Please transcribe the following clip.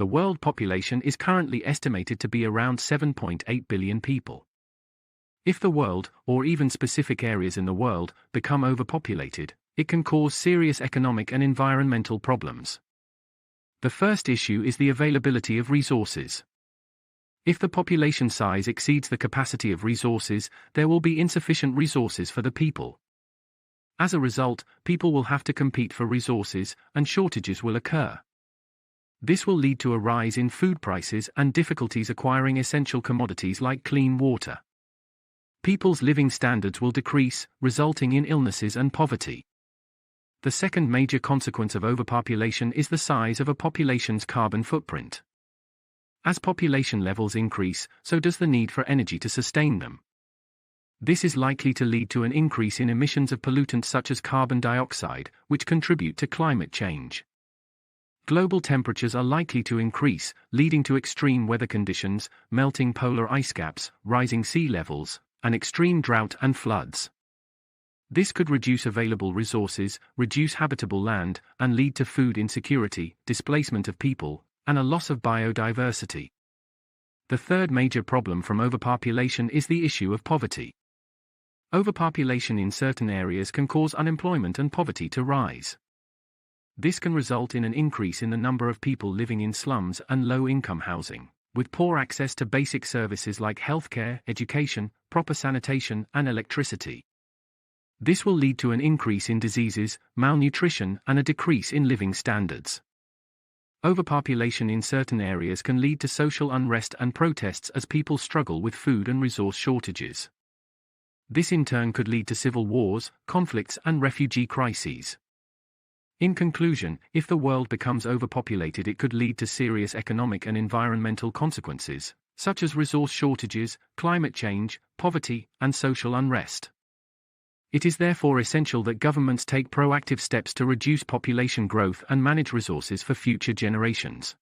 The world population is currently estimated to be around 7.8 billion people. If the world, or even specific areas in the world, become overpopulated, it can cause serious economic and environmental problems. The first issue is the availability of resources. If the population size exceeds the capacity of resources, there will be insufficient resources for the people. As a result, people will have to compete for resources, and shortages will occur. This will lead to a rise in food prices and difficulties acquiring essential commodities like clean water. People's living standards will decrease, resulting in illnesses and poverty. The second major consequence of overpopulation is the size of a population's carbon footprint. As population levels increase, so does the need for energy to sustain them. This is likely to lead to an increase in emissions of pollutants such as carbon dioxide, which contribute to climate change. Global temperatures are likely to increase, leading to extreme weather conditions, melting polar ice caps, rising sea levels, and extreme drought and floods. This could reduce available resources, reduce habitable land, and lead to food insecurity, displacement of people, and a loss of biodiversity. The third major problem from overpopulation is the issue of poverty. Overpopulation in certain areas can cause unemployment and poverty to rise. This can result in an increase in the number of people living in slums and low-income housing, with poor access to basic services like healthcare, education, proper sanitation, and electricity. This will lead to an increase in diseases, malnutrition, and a decrease in living standards. Overpopulation in certain areas can lead to social unrest and protests as people struggle with food and resource shortages. This in turn could lead to civil wars, conflicts, and refugee crises. In conclusion, if the world becomes overpopulated, it could lead to serious economic and environmental consequences, such as resource shortages, climate change, poverty, and social unrest. It is therefore essential that governments take proactive steps to reduce population growth and manage resources for future generations.